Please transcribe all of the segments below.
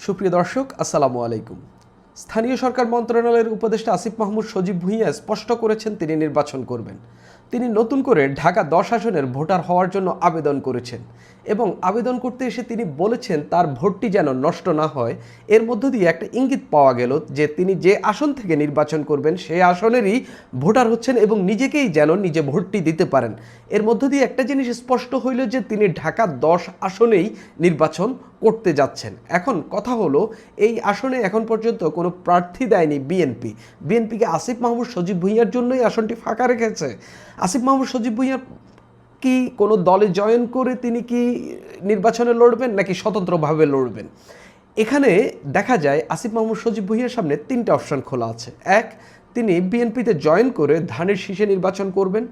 সুপ্রিয় দর্শক, আসসালামু আলাইকুম। স্থানীয় সরকার মন্ত্রণালয়ের উপদেষ্টা আসিফ মাহমুদ সজীব ভুঁইয়া স্পষ্ট করেছেন তিনি নির্বাচন করবেন। তিনি নতুন করে ঢাকা 10 আসনের ভোটার হওয়ার জন্য আবেদন করেছেন এবং আবেদন করতে এসে তিনি বলেছেন তার ভোটটি যেন নষ্ট না হয়। এর মধ্য দিয়ে একটা ইঙ্গিত পাওয়া গেল যে তিনি যে আসন থেকে নির্বাচন করবেন সেই আসনেরই ভোটার হচ্ছেন এবং নিজেকেই যেন নিজে ভোটটি দিতে পারেন। এর মধ্য দিয়ে একটা জিনিস স্পষ্ট হইল যে তিনি ঢাকা 10 আসনেই নির্বাচন করতে যাচ্ছেন। এখন কথা হলো, এই আসনে এখন পর্যন্ত কোনো প্রার্থী দেয়নি বিএনপিকে আসিফ মাহমুদ সজীব ভুঁইয়ার জন্যই আসনটি ফাঁকা রেখেছে। আসিফ মাহমুদ সজীব ভুঁইয়া কি কোনো দলে জয়েন করে তিনি কি নির্বাচনে লড়বেন নাকি স্বতন্ত্রভাবে লড়বেন? এখানে দেখা যায় আসিফ মাহমুদ সজীব ভুঁইয়ার সামনে 3টা অপশন খোলা আছে। 1, তিনি বিএনপিতে জয়েন করে ধানের শীষে নির্বাচন করবেন।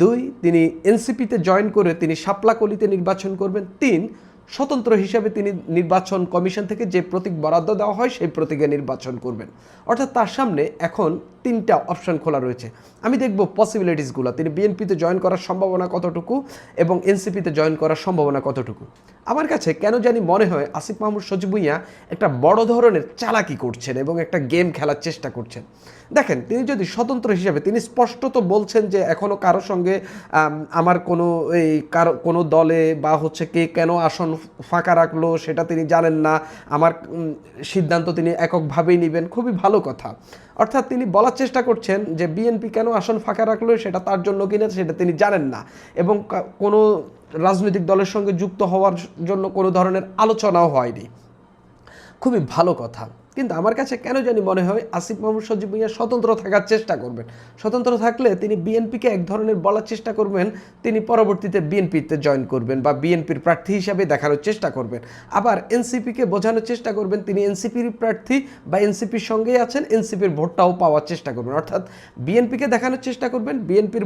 2, তিনি এনসিপিতে জয়েন করে তিনি শাপলাকলিতে নির্বাচন করবেন। 3, স্বতন্ত্র হিসাবে তিনি নির্বাচন কমিশন থেকে যে প্রতীক বরাদ্দ দেওয়া হয় সেই প্রতীকে নির্বাচন করবেন। অর্থাৎ তার সামনে এখন 3টা অপশন খোলা রয়েছে। আমি দেখব পসিবিলিটিসগুলো, তিনি বিএনপিতে জয়েন করার সম্ভাবনা কতটুকু এবং এনসিপিতে জয়েন করার সম্ভাবনা কতটুকু। আমার কাছে কেন জানি মনে হয় আসিফ মাহমুদ সজীব ভুঁইয়া একটা বড় ধরনের চালাকি করছেন এবং একটা গেম খেলার চেষ্টা করছেন। দেখেন, তিনি যদি স্বতন্ত্র হিসাবে, তিনি স্পষ্টত বলছেন যে এখনও কারোর সঙ্গে আমার কোনো দলে বা হচ্ছে কে কেন আসন ফাঁকা রাখলো সেটা তিনি জানেন না, আমার সিদ্ধান্ত তিনি এককভাবেই নেবেন। খুবই ভালো কথা। অর্থাৎ তিনি বলার চেষ্টা করছেন যে বিএনপি কেন আসন ফাঁকা রাখলো সেটা তার জন্য কিনা সেটা তিনি জানেন না এবং কোনো রাজনৈতিক দলের সঙ্গে যুক্ত হওয়ার জন্য কোনো ধরনের আলোচনাও হয়নি। খুবই ভালো কথা। কিন্তু আমার কাছে কেন জানি মনে হয় আসিফ মাহমুদ সজীব ভুঁইয়া স্বতন্ত্র থাকার চেষ্টা করবেন। স্বতন্ত্র থাকলে তিনি বিএনপিকে এক ধরনের বলার চেষ্টা করবেন তিনি পরবর্তীতে বিএনপিতে জয়েন করবেন বা বিএনপির প্রার্থী হিসাবে দেখানোর চেষ্টা করবেন। আবার এনসিপিকে বোঝানোর চেষ্টা করবেন তিনি এনসিপির প্রার্থী বা এনসিপির সঙ্গেই আছেন, এনসিপির ভোটটাও পাওয়ার চেষ্টা করবেন। অর্থাৎ বিএনপিকে দেখানোর চেষ্টা করবেন বিএনপির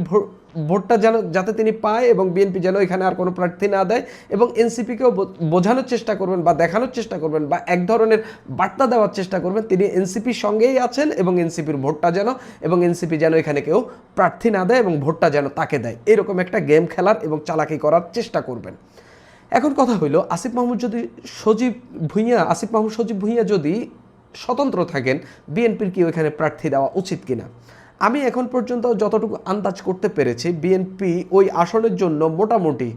ভোটটা যেন যাতে তিনি পায় এবং বিএনপি যেন এখানে আর কোনো প্রার্থী না দেয়, এবং এনসিপিকেও বোঝানোর চেষ্টা করবেন বা দেখানোর চেষ্টা করবেন বা এক ধরনের বার্তা দেওয়ার চেষ্টা করবেন তিনি এনসিপির সঙ্গেই আছেন এবং এনসিপির ভোটটা যেন, এবং এনসিপি যেন এখানে কেউ প্রার্থী না দেয় এবং ভোটটা যেন তাকে দেয়, এরকম একটা গেম খেলার এবং চালাকি করার চেষ্টা করবেন। এখন কথা হইল, আসিফ মাহমুদ সজীব ভুঁইয়া যদি স্বতন্ত্র থাকেন, বিএনপির কি ওইখানে প্রার্থী দেওয়া উচিত কিনা? আমি এখন পর্যন্ত যতটুকু আন্দাজ করতে পেরেছি বিএনপি ওই আসনের জন্য মোটামুটি,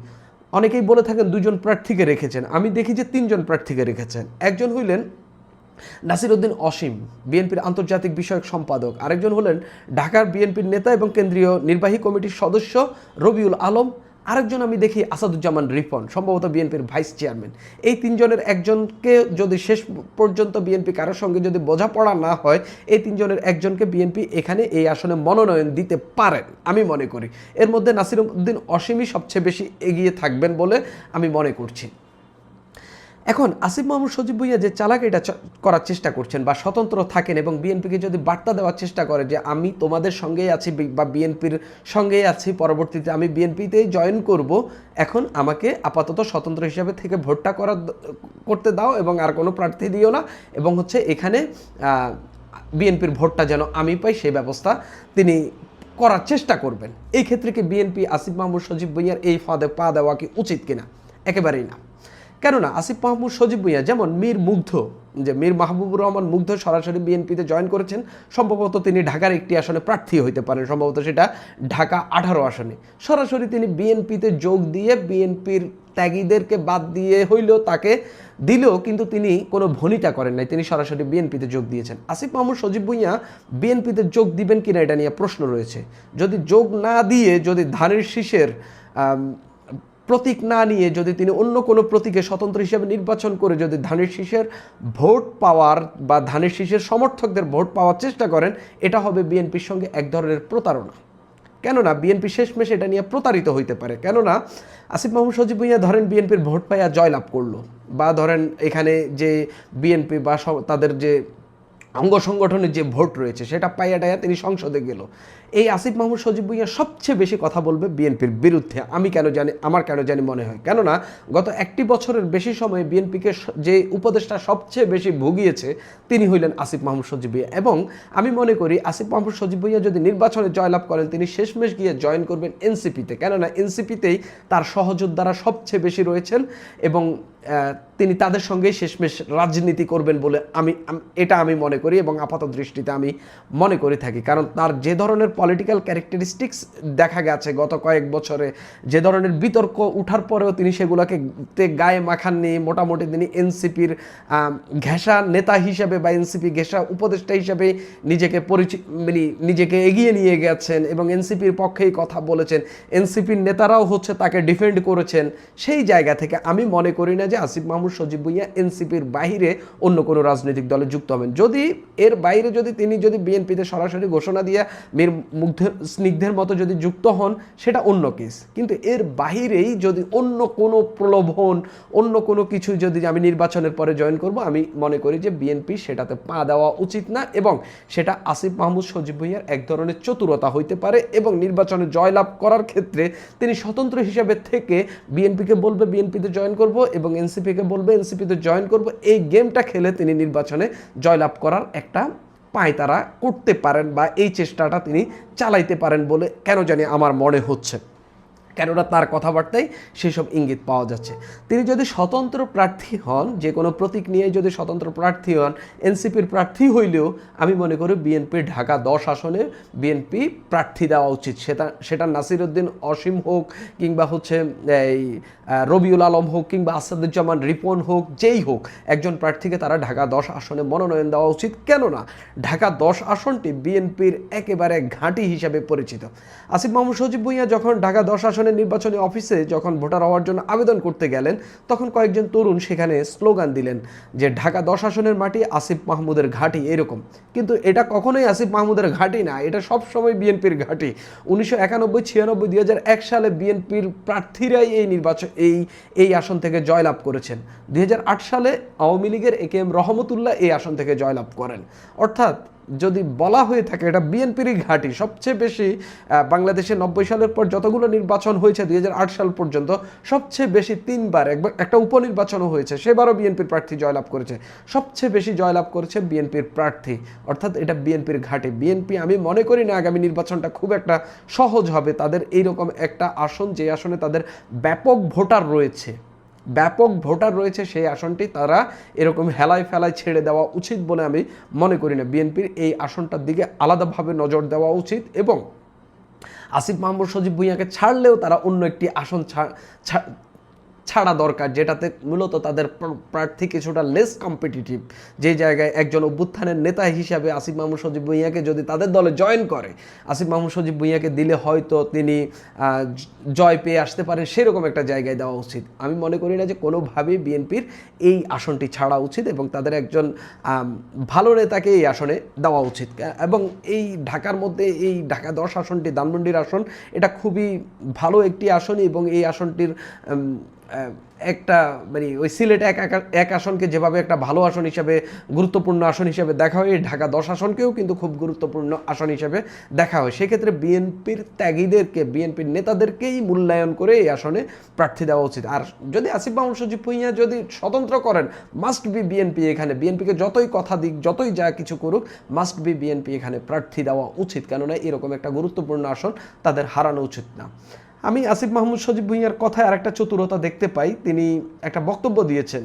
অনেকেই বলে থাকেন 2 জন প্রার্থীকে রেখেছেন, আমি দেখি যে 3 জন প্রার্থীকে রেখেছেন। একজন হইলেন নাসির উদ্দিন অসীম, বিএনপির আন্তর্জাতিক বিষয়ক সম্পাদক। আরেকজন হলেন ঢাকার বিএনপির নেতা এবং কেন্দ্রীয় নির্বাহী কমিটির সদস্য রবিউল আলম। আরেকজন আমি দেখি আসাদুজ্জামান রিপন, সম্ভবত বিএনপির ভাইস চেয়ারম্যান। এই 3 জনের একজনকে যদি শেষ পর্যন্ত বিএনপি কারোর সঙ্গে যদি বোঝাপড়া না হয়, এই 3 জনের একজনকে বিএনপি এখানে এই আসনে মনোনয়ন দিতে পারেন আমি মনে করি। এর মধ্যে নাসির উদ্দিন অসীমই সবচেয়ে বেশি এগিয়ে থাকবেন বলে আমি মনে করছি। এখন আসিফ মাহমুদ সজীব ভুঁইয়া যে চালাকিটা করার চেষ্টা করছেন বা স্বতন্ত্র থাকেন এবং বিএনপিকে যদি বার্তা দেওয়ার চেষ্টা করে যে আমি তোমাদের সঙ্গেই আছি বা বিএনপির সঙ্গেই আছি, পরবর্তীতে আমি বিএনপিতেই জয়েন করব, এখন আমাকে আপাতত স্বতন্ত্র হিসাবে থেকে ভোটটা করতে দাও এবং আর কোনো প্রার্থী দিও না, এবং হচ্ছে এখানে বিএনপির ভোটটা যেন আমি পাই সেই ব্যবস্থা তিনি করার চেষ্টা করবেন। এই ক্ষেত্রে কি বিএনপি আসিফ মাহমুদ সজীব ভুঁইয়ার এই ফাঁদে পা দেওয়া কি উচিত কিনা? একেবারেই না। কেননা আসিফ মাহমুদ সজীব ভুঁইয়া যেমন মীর মাহবুবুর রহমান মুগ্ধ সরাসরি বিএনপিতে জয়েন করেছেন, সম্ভবত তিনি ঢাকার একটি আসনে প্রার্থী হইতে পারেন, সম্ভবত সেটা ঢাকা 18 আসনে। সরাসরি তিনি বিএনপিতে যোগ দিয়ে বিএনপির ত্যাগীদেরকে বাদ দিয়ে হইলেও তাকে দিলেও কিন্তু তিনি কোনো ভনিতা করেন নাই, তিনি সরাসরি বিএনপিতে যোগ দিয়েছেন। আসিফ মাহমুদ সজীব ভুঁইয়া বিএনপিতে যোগ দিবেন কিনা এটা নিয়ে প্রশ্ন রয়েছে। যদি যোগ না দিয়ে, যদি ধানের শীষের প্রতীক না নিয়ে যদি তিনি অন্য কোনো প্রতীকে স্বতন্ত্র হিসেবে নির্বাচন করে যদি ধানের শীষের ভোট পাওয়ার বা ধানের শীষের সমর্থকদের ভোট পাওয়ার চেষ্টা করেন, এটা হবে বিএনপির সঙ্গে এক ধরনের প্রতারণা। কেননা বিএনপি শেষমেশ এটা নিয়ে প্রতারিত হইতে পারে। কেননা আসিফ মাহমুদ সজীব ভুঁইয়া ধরেন বিএনপির ভোট পাইয়া জয়লাভ করলো, বা ধরেন এখানে যে বিএনপি বা তাদের যে অঙ্গ সংগঠনের যে ভোট রয়েছে সেটা পাইয়া তিনি সংসদে গেল। এই আসিফ মাহমুদ সজীব ভুঁইয়া সবচেয়ে বেশি কথা বলবে বিএনপির বিরুদ্ধে, আমার কেন জানি মনে হয়। কেননা গত 1 বছরের বেশি সময় বিএনপিকে যে উপদেষ্টা সবচেয়ে বেশি ভুগিয়েছে তিনি হইলেন আসিফ মাহমুদ সজীব ভুঁইয়া, এবং আমি মনে করি আসিফ মাহমুদ সজীব ভুঁইয়া যদি নির্বাচনে জয়লাভ করেন তিনি শেষমেশ গিয়ে জয়েন করবেন এনসিপিতে। কেননা এনসিপিতেই তার সহযোদ্ধারা সবচেয়ে বেশি রয়েছেন এবং তিনি তাদের সঙ্গেই শেষমেশ রাজনীতি করবেন বলে আমি মনে করি এবং আপাত দৃষ্টিতে আমি মনে করে থাকি। কারণ তার যে ধরনের পলিটিক্যাল ক্যারেক্টারিস্টিক্স দেখা গেছে গত কয়েক বছরে, যে ধরনের বিতর্ক উঠার পরেও তিনি সেগুলোকে গায়ে মাখাননি। মোটামুটি তিনি এনসিপির ঘেঁষা নেতা হিসাবে বা এনসিপি ঘেঁষা উপদেষ্টা হিসাবে নিজেকে এগিয়ে নিয়ে গেছেন এবং এনসিপির পক্ষেই কথা বলেছেন। এনসিপির নেতারাও তাকে ডিফেন্ড করেছেন। সেই জায়গা থেকে আমি মনে করি না যে আসিফ মাহমুদ সজীব ভুঁইয়া এনসিপির বাইরে অন্য কোনো রাজনৈতিক দলে যুক্ত হবেন। যদি এর বাইরে তিনি যদি বিএনপিতে সরাসরি ঘোষণা দিয়ে মীর স্নিগ্ধের মতো যদি যুক্ত হন সেটা অন্য কেস, কিন্তু এর বাহিরেই যদি অন্য কোনো প্রলোভন, অন্য কোনো কিছু যদি আমি নির্বাচনের পরে জয়েন করব, আমি মনে করি যে বিএনপি সেটাতে পা দেওয়া উচিত না এবং সেটা আসিফ মাহমুদ সজীব ভুঁইয়ার এক ধরনের চতুরতা হইতে পারে এবং নির্বাচনে জয়লাভ করার ক্ষেত্রে তিনি স্বতন্ত্র হিসাবে থেকে বিএনপিকে বলবে বিএনপিতে জয়েন করব এবং এনসিপিকে বলবে এনসিপিতে জয়েন করব, এই গেমটা খেলে তিনি নির্বাচনে জয়লাভ করার একটা পায়তারা করতে পারেন বা এই চেষ্টাটা তিনি চালাইতে পারেন বলে কেন জানি আমার মনে হচ্ছে। কেননা তার কথাবার্তায় সেসব ইঙ্গিত পাওয়া যাচ্ছে। তিনি যদি স্বতন্ত্র প্রার্থী হন, যে কোনো প্রতীক নিয়ে যদি স্বতন্ত্র প্রার্থী হন, এনসিপির প্রার্থী হইলেও আমি মনে করি বিএনপির ঢাকা 10 আসনে বিএনপি প্রার্থী দেওয়া উচিত। সেটা নাসিরউদ্দিন অসীম হোক কিংবা এই রবিউল আলম হোক কিংবা আসাদুজ্জামান রিপন হোক, যেই হোক একজন প্রার্থীকে তারা ঢাকা 10 আসনে মনোনয়ন দেওয়া উচিত। কেননা ঢাকা 10 আসনটি বিএনপির একেবারে ঘাঁটি হিসাবে পরিচিত। আসিফ মাহমুদ সজীব ভুঁইয়া যখন ঢাকা 10 আসনের নির্বাচনী অফিসে যখন ভোটার হওয়ার জন্য আবেদন করতে গেলেন, তখন কয়েকজন তরুণ সেখানে স্লোগান দিলেন যে ঢাকা 10 আসনের মাটি আসিফ মাহমুদের ঘাঁটি, এরকম। কিন্তু এটা কখনোই আসিফ মাহমুদের ঘাঁটি না, এটা সবসময় বিএনপির ঘাঁটি। 1991, 96, 2001 সালে বিএনপির প্রার্থীরাই এই আসন থেকে জয়লাভ করেছেন। 2008 সালে আওয়ামী লীগের একেএম রহমতুল্লাহ এই আসন থেকে জয়লাভ করেন। অর্থাৎ যদি বলা হয়ে থাকে এটা বিএনপিরই ঘাঁটি, সবচেয়ে বেশি বাংলাদেশে 90 সালের পর যতগুলো নির্বাচন হয়েছে 2008 সাল পর্যন্ত সবচেয়ে বেশি 3 বার, একটা উপনির্বাচনও হয়েছে, সেবারও বিএনপির প্রার্থী জয়লাভ করেছে। সবচেয়ে বেশি জয়লাভ করেছে বিএনপির প্রার্থী, অর্থাৎ এটা বিএনপির ঘাঁটি। বিএনপি আমি মনে করি না আগামী নির্বাচনটা খুব একটা সহজ হবে তাদের এইরকম একটা আসন, যে আসনে তাদের ব্যাপক ভোটার রয়েছে সেই আসনটি তারা এরকম হেলায় ফেলায় ছেড়ে দেওয়া উচিত বলে আমি মনে করি না। বিএনপির এই আসনটার দিকে আলাদাভাবে নজর দেওয়া উচিত এবং আসিফ মাহমুদ সজীব ভুঁইয়াকে ছাড়লেও তারা অন্য একটি আসন ছাড়া দরকার, যেটাতে মূলত তাদের প্রার্থী কিছুটা লেস কম্পিটিটিভ, যে জায়গায় একজন অভ্যুত্থানের নেতা হিসাবে আসিফ মাহমুদ সজীব ভুঁইয়াকে যদি তাদের দলে জয়েন করে, আসিফ মাহমুদ সজীব ভুঁইয়াকে দিলে হয়তো তিনি জয় পেয়ে আসতে পারেন, সেরকম একটা জায়গায় দেওয়া উচিত। আমি মনে করি না যে কোনোভাবেই বিএনপির এই আসনটি ছাড়া উচিত এবং তাদের একজন ভালো নেতাকে এই আসনে দেওয়া উচিত। এবং এই ঢাকার মধ্যে এই ঢাকা 10 আসনটি, ধানমন্ডির আসন, এটা খুবই ভালো একটি আসন এবং এই আসনটির একটা ওই সিলেটে এক আসনকে যেভাবে একটা ভালো আসন হিসাবে, গুরুত্বপূর্ণ আসন হিসাবে দেখা হয়, ঢাকা 10 আসনকেও কিন্তু খুব গুরুত্বপূর্ণ আসন হিসাবে দেখা হয়। সেক্ষেত্রে বিএনপির ত্যাগীদেরকে, বিএনপির নেতাদেরকেই মূল্যায়ন করে এই আসনে প্রার্থী দেওয়া উচিত। আর যদি আসিফ মাহমুদ সজীব ভুঁইয়া যদি স্বতন্ত্র করেন, মাস্ট বি বিএনপি এখানে, বিএনপিকে যতই কথা দিক, যতই যা কিছু করুক, মাস্ট বি বিএনপি এখানে প্রার্থী দেওয়া উচিত। কেননা এরকম একটা গুরুত্বপূর্ণ আসন তাদের হারানো উচিত না। আমি আসিফ মাহমুদ সজীব ভুঁইয়ার কথায় আরেকটা চতুরতা দেখতে পাই। তিনি একটা বক্তব্য দিয়েছেন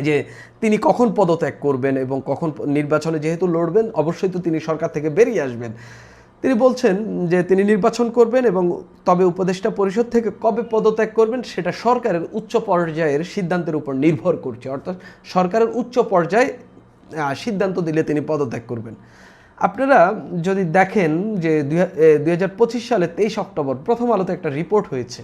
যে তিনি কখন পদত্যাগ করবেন এবং কখন নির্বাচনে যেহেতু লড়বেন, অবশ্যই তো তিনি সরকার থেকে বেরিয়ে আসবেন। তিনি বলছেন যে তিনি নির্বাচন করবেন এবং তবে উপদেষ্টা পরিষদ থেকে কবে পদত্যাগ করবেন সেটা সরকারের উচ্চ পর্যায়ের সিদ্ধান্তের উপর নির্ভর করছে। অর্থাৎ সরকারের উচ্চ পর্যায়ে সিদ্ধান্ত দিলে তিনি পদত্যাগ করবেন। আপনারা যদি দেখেন যে 2025 সালে 23 অক্টোবর প্রথম আলোতে একটা রিপোর্ট হয়েছে,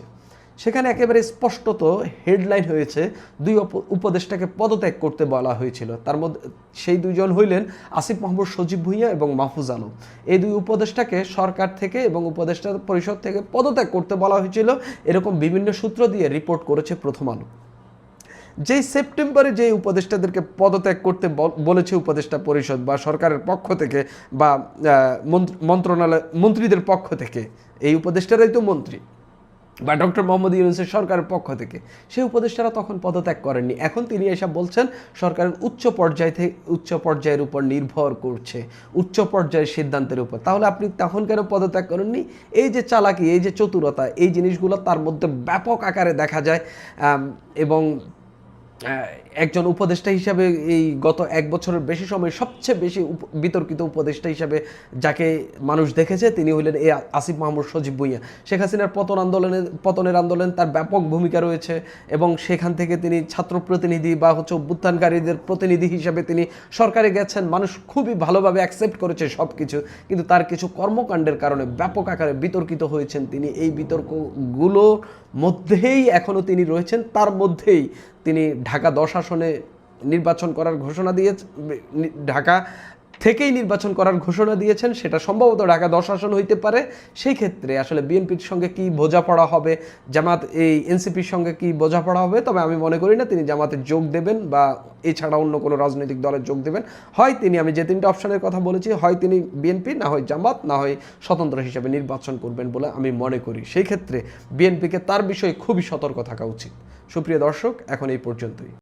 সেখানে একেবারে স্পষ্টত হেডলাইন হয়েছে 2 উপদেষ্টাকে পদত্যাগ করতে বলা হয়েছিল। তার মধ্যে সেই দুইজন হইলেন আসিফ মাহমুদ সজীব ভুঁইয়া এবং মাহফুজ আলম। এই 2 উপদেষ্টাকে সরকার থেকে এবং উপদেষ্টা পরিষদ থেকে পদত্যাগ করতে বলা হয়েছিল, এরকম বিভিন্ন সূত্র দিয়ে রিপোর্ট করেছে প্রথম আলো। যেই সেপ্টেম্বরে যে উপদেষ্টাদেরকে পদত্যাগ করতে বলেছে উপদেষ্টা পরিষদ বা সরকারের পক্ষ থেকে বা মন্ত্রণালয় মন্ত্রীদের পক্ষ থেকে, এই উপদেষ্টারাই তো মন্ত্রী বা ডক্টর মোহাম্মদ ইউনূসের সরকারের পক্ষ থেকে, সেই উপদেষ্টারা তখন পদত্যাগ করেননি। এখন তিনি এসব বলছেন সরকারের উচ্চ পর্যায়ের উপর নির্ভর করছে, উচ্চ পর্যায়ের সিদ্ধান্তের উপর। তাহলে আপনি তখন কেন পদত্যাগ করেননি? এই যে চালাকি, এই যে চতুরতা, এই জিনিসগুলো তার মধ্যে ব্যাপক আকারে দেখা যায় এবং একজন উপদেষ্টা হিসাবে এই গত এক বছরের বেশি সময় সবচেয়ে বেশি বিতর্কিত উপদেষ্টা হিসাবে যাকে মানুষ দেখেছে তিনি হলেন এই আসিফ মাহমুদ সজীব ভুঁইয়া। শেখ হাসিনার পতনের আন্দোলনে তার ব্যাপক ভূমিকা রয়েছে এবং সেখান থেকে তিনি ছাত্র প্রতিনিধি বা অভ্যুত্থানকারীদের প্রতিনিধি হিসাবে তিনি সরকারে গেছেন। মানুষ খুবই ভালোভাবে অ্যাকসেপ্ট করেছে সব কিছু, কিন্তু তার কিছু কর্মকাণ্ডের কারণে ব্যাপক আকারে বিতর্কিত হয়েছেন তিনি। এই বিতর্কগুলোর মধ্যেই এখনও তিনি রয়েছেন। তার মধ্যেই তিনি ঢাকা 10 আসনে নির্বাচন করার ঘোষণা দিয়েছেন, ঢাকা থেকেই নির্বাচন করার ঘোষণা দিয়েছেন। সেটা সম্ভবত ঢাকা 10 আসন হইতে পারে। সেই ক্ষেত্রে আসলে বিএনপির সঙ্গে কি বোঝাপড়া হবে, জামাত এই এনসিপির সঙ্গে কি বোঝাপড়া হবে, তবে আমি মনে করি না তিনি জামাতে যোগ দেবেন বা এছাড়া অন্য কোনো রাজনৈতিক দলে যোগ দেবেন। হয় তিনি, আমি যে 3টা অপশনের কথা বলেছি, হয় তিনি বিএনপি, না হয় জামাত, না হয় স্বতন্ত্র হিসেবে নির্বাচন করবেন বলে আমি মনে করি। সেই ক্ষেত্রে বিএনপিকে তার বিষয়ে খুবই সতর্ক থাকা উচিত। সুপ্রিয় দর্শক, এখন এই পর্যন্তই।